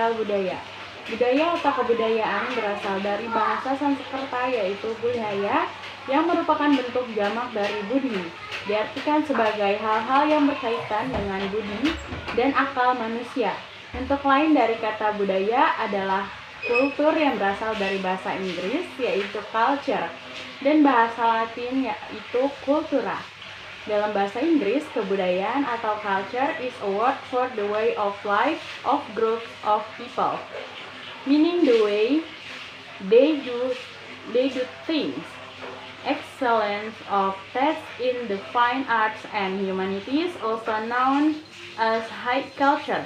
sosial budaya. Budaya atau kebudayaan berasal dari bahasa Sanskerta yaitu budaya yang merupakan bentuk jamak dari budi. Diartikan sebagai hal-hal yang berkaitan dengan budi dan akal manusia. Bentuk lain dari kata budaya adalah kultur yang berasal dari bahasa Inggris yaitu culture dan bahasa Latin yaitu cultura. Dalam bahasa Inggris, kebudayaan atau culture is a word for the way of life of groups of people, meaning the way they do things. Excellence of taste in the fine arts and humanities, also known as high culture,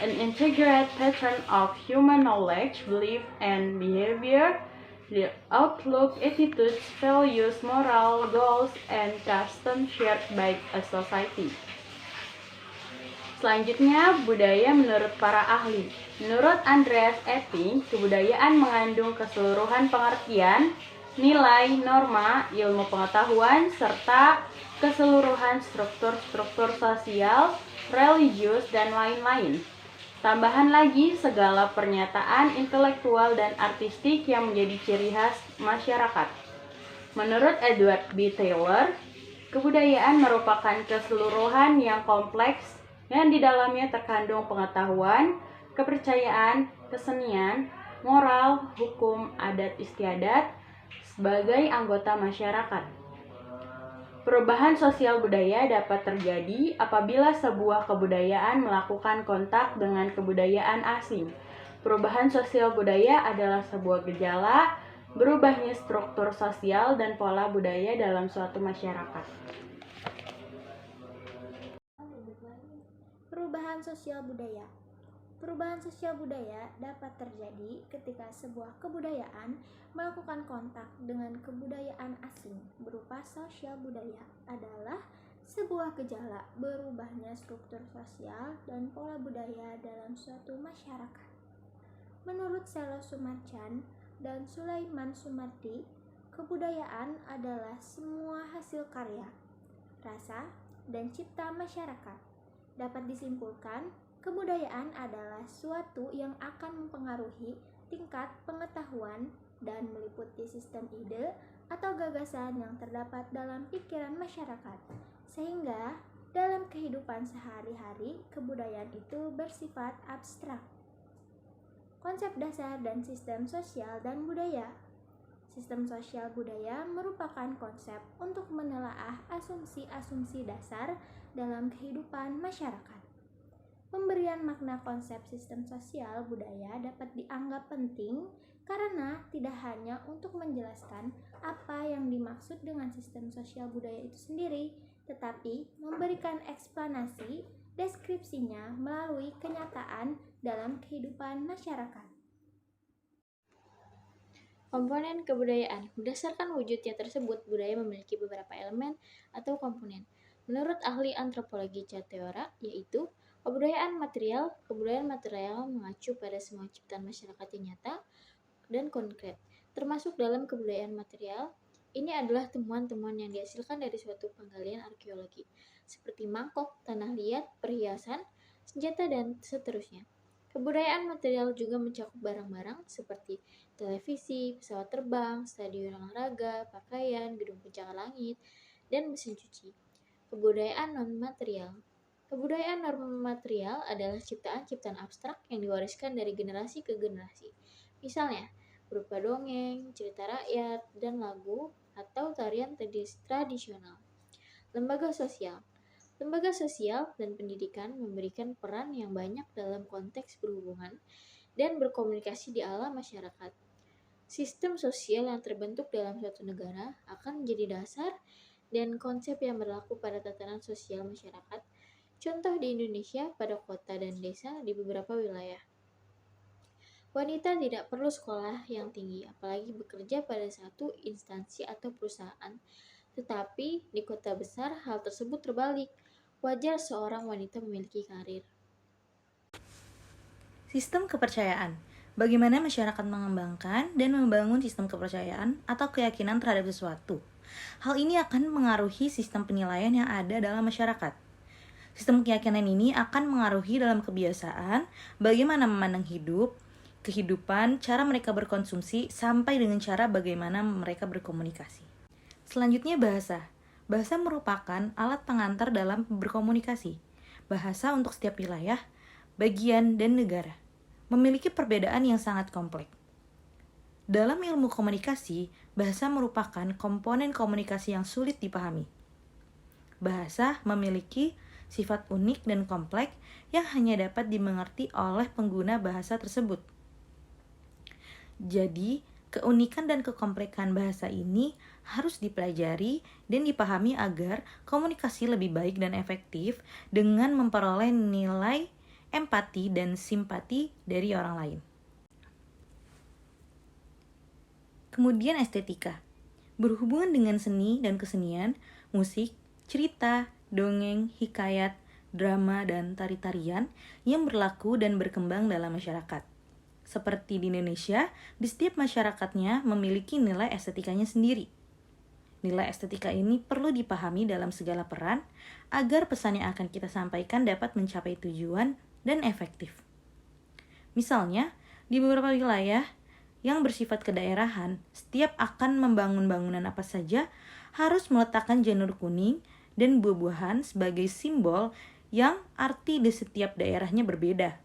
an integrated pattern of human knowledge, belief, and behavior, the outlook, attitudes, values, moral, goals, and customs shared by a society. Selanjutnya, budaya menurut para ahli. Menurut Andreas Epping, kebudayaan mengandung keseluruhan pengertian, nilai, norma, ilmu pengetahuan, serta keseluruhan struktur-struktur sosial, religius, dan lain-lain. Tambahan lagi segala pernyataan intelektual dan artistik yang menjadi ciri khas masyarakat. Menurut Edward B. Taylor, kebudayaan merupakan keseluruhan yang kompleks yang di dalamnya terkandung pengetahuan, kepercayaan, kesenian, moral, hukum, adat istiadat sebagai anggota masyarakat. Perubahan sosial budaya dapat terjadi apabila sebuah kebudayaan melakukan kontak dengan kebudayaan asing. Perubahan sosial budaya adalah sebuah gejala berubahnya struktur sosial dan pola budaya dalam suatu masyarakat. Perubahan sosial budaya. Perubahan sosial budaya dapat terjadi ketika sebuah kebudayaan melakukan kontak dengan kebudayaan asing berupa sosial budaya adalah sebuah gejala berubahnya struktur sosial dan pola budaya dalam suatu masyarakat. Menurut Selo Sumarchan dan Sulaiman Sumardi, kebudayaan adalah semua hasil karya, rasa, dan cipta masyarakat. Dapat disimpulkan, kebudayaan adalah suatu yang akan mempengaruhi tingkat pengetahuan dan meliputi sistem ide atau gagasan yang terdapat dalam pikiran masyarakat, sehingga dalam kehidupan sehari-hari kebudayaan itu bersifat abstrak. Konsep dasar dan sistem sosial dan budaya. Sistem sosial budaya merupakan konsep untuk menelaah asumsi-asumsi dasar dalam kehidupan masyarakat. Pemberian makna konsep sistem sosial budaya dapat dianggap penting karena tidak hanya untuk menjelaskan apa yang dimaksud dengan sistem sosial budaya itu sendiri, tetapi memberikan eksplanasi deskripsinya melalui kenyataan dalam kehidupan masyarakat. Komponen kebudayaan. Berdasarkan wujudnya tersebut, budaya memiliki beberapa elemen atau komponen. Menurut ahli antropologi Cateora, yaitu kebudayaan material mengacu pada semua ciptaan masyarakat yang nyata dan konkret. Termasuk dalam kebudayaan material, ini adalah temuan-temuan yang dihasilkan dari suatu penggalian arkeologi, seperti mangkok, tanah liat, perhiasan, senjata, dan seterusnya. Kebudayaan material juga mencakup barang-barang seperti televisi, pesawat terbang, stadion olahraga, pakaian, gedung pencakar langit, dan mesin cuci. Kebudayaan non-material. Kebudayaan non-material adalah ciptaan-ciptaan abstrak yang diwariskan dari generasi ke generasi. Misalnya, berupa dongeng, cerita rakyat, dan lagu atau tarian tradisional. Lembaga sosial. Lembaga sosial dan pendidikan memberikan peran yang banyak dalam konteks berhubungan dan berkomunikasi di alam masyarakat. Sistem sosial yang terbentuk dalam suatu negara akan menjadi dasar dan konsep yang berlaku pada tatanan sosial masyarakat. Contoh di Indonesia pada kota dan desa di beberapa wilayah. Wanita tidak perlu sekolah yang tinggi, apalagi bekerja pada satu instansi atau perusahaan. Tetapi di kota besar hal tersebut terbalik. Wajar seorang wanita memiliki karir. Sistem kepercayaan. Bagaimana masyarakat mengembangkan dan membangun sistem kepercayaan atau keyakinan terhadap sesuatu. Hal ini akan mengaruhi sistem penilaian yang ada dalam masyarakat. Sistem keyakinan ini akan mengaruhi dalam kebiasaan, bagaimana memandang hidup, kehidupan, cara mereka berkonsumsi, sampai dengan cara bagaimana mereka berkomunikasi. Selanjutnya bahasa. Bahasa merupakan alat pengantar dalam berkomunikasi. Bahasa untuk setiap wilayah, bagian, dan negara memiliki perbedaan yang sangat kompleks. Dalam ilmu komunikasi, bahasa merupakan komponen komunikasi yang sulit dipahami. Bahasa memiliki sifat unik dan kompleks yang hanya dapat dimengerti oleh pengguna bahasa tersebut. Jadi, keunikan dan kekomplekan bahasa ini harus dipelajari dan dipahami agar komunikasi lebih baik dan efektif dengan memperoleh nilai empati dan simpati dari orang lain. Kemudian estetika. Berhubungan dengan seni dan kesenian, musik, cerita, dongeng, hikayat, drama, dan tari-tarian yang berlaku dan berkembang dalam masyarakat. Seperti di Indonesia, di setiap masyarakatnya memiliki nilai estetikanya sendiri. Nilai estetika ini perlu dipahami dalam segala peran agar pesan yang akan kita sampaikan dapat mencapai tujuan dan efektif. Misalnya, di beberapa wilayah yang bersifat kedaerahan, setiap akan membangun bangunan apa saja harus meletakkan janur kuning dan buah-buahan sebagai simbol yang arti di setiap daerahnya berbeda.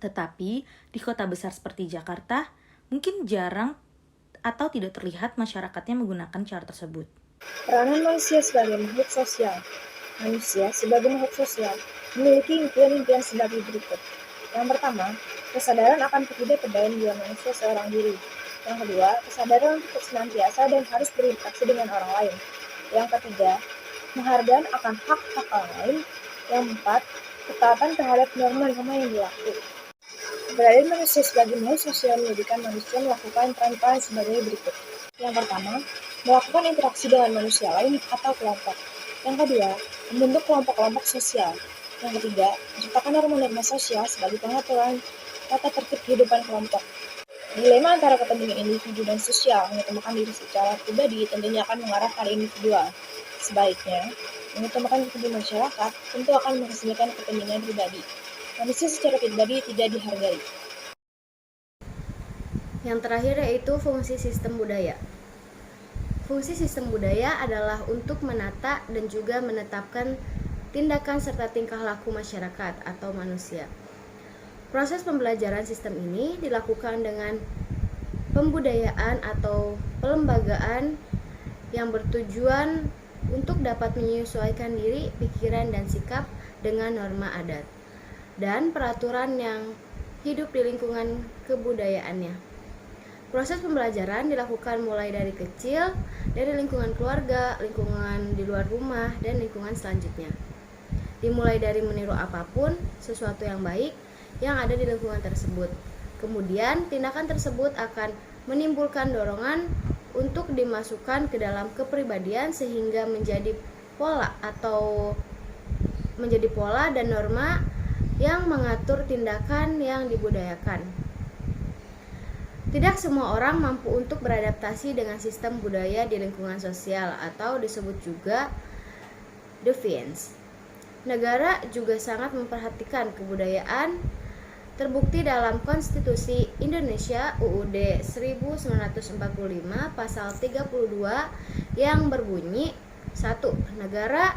Tetapi di kota besar seperti Jakarta, mungkin jarang atau tidak terlihat masyarakatnya menggunakan cara tersebut. Peranan manusia sebagai makhluk sosial. Manusia sebagai makhluk sosial memiliki impian-impian sebagai berikut. Yang pertama, kesadaran akan ketidakberdayaan jiwa manusia seorang diri. Yang kedua, kesadaran untuk senantiasa dan harus berinteraksi dengan orang lain. Yang ketiga, penghargaan akan hak-hak orang lain. Yang keempat, ketaatan terhadap norma-norma yang berlaku. Keberadaan manusia sebagai makhluk sosial menjadikan manusia melakukan peran-peran sebagai berikut. Yang pertama, melakukan interaksi dengan manusia lain atau kelompok. Yang kedua, membentuk kelompok-kelompok sosial. Yang ketiga, menciptakan norma-norma sosial sebagai pengaturan tata tertib kehidupan kelompok. Dilema antara kepentingan individu dan sosial mengutamakan diri secara pribadi tentunya akan mengarah pada individual. Sebaiknya, mengutamakan kepentingan masyarakat tentu akan mengesampingkan kepentingan pribadi. Manusia secara pribadi tidak dihargai. Yang terakhir yaitu fungsi sistem budaya. Fungsi sistem budaya adalah untuk menata dan juga menetapkan tindakan serta tingkah laku masyarakat atau manusia. Proses pembelajaran sistem ini dilakukan dengan pembudayaan atau pelembagaan yang bertujuan untuk dapat menyesuaikan diri, pikiran, dan sikap dengan norma adat dan peraturan yang hidup di lingkungan kebudayaannya. Proses pembelajaran dilakukan mulai dari kecil, dari lingkungan keluarga, lingkungan di luar rumah, dan lingkungan selanjutnya. Dimulai dari meniru apapun, sesuatu yang baik yang ada di lingkungan tersebut. Kemudian, tindakan tersebut akan menimbulkan dorongan untuk dimasukkan ke dalam kepribadian sehingga menjadi pola dan norma yang mengatur tindakan yang dibudayakan. Tidak semua orang mampu untuk beradaptasi dengan sistem budaya di lingkungan sosial atau disebut juga deviance. Negara juga sangat memperhatikan kebudayaan, terbukti dalam Konstitusi Indonesia UUD 1945 pasal 32 yang berbunyi 1. Negara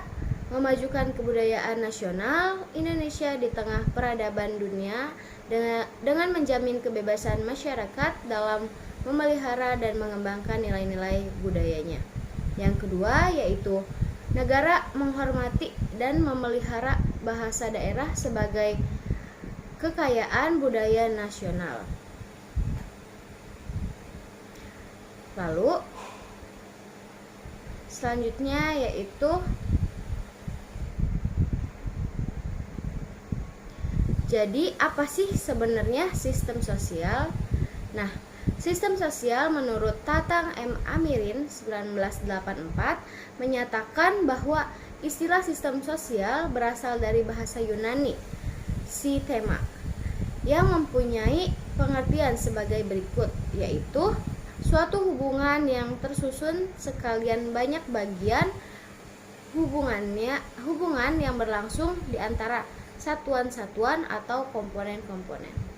memajukan kebudayaan nasional Indonesia di tengah peradaban dunia dengan menjamin kebebasan masyarakat dalam memelihara dan mengembangkan nilai-nilai budayanya. Yang kedua yaitu negara menghormati dan memelihara bahasa daerah sebagai kekayaan budaya nasional. Lalu selanjutnya yaitu jadi apa sih sebenarnya sistem sosial? Nah, sistem sosial menurut Tatang M. Amirin 1984 menyatakan bahwa istilah sistem sosial berasal dari bahasa Yunani, sistema, yang mempunyai pengertian sebagai berikut, yaitu suatu hubungan yang tersusun sekalian banyak bagian hubungan yang berlangsung di antara satuan-satuan atau komponen-komponen.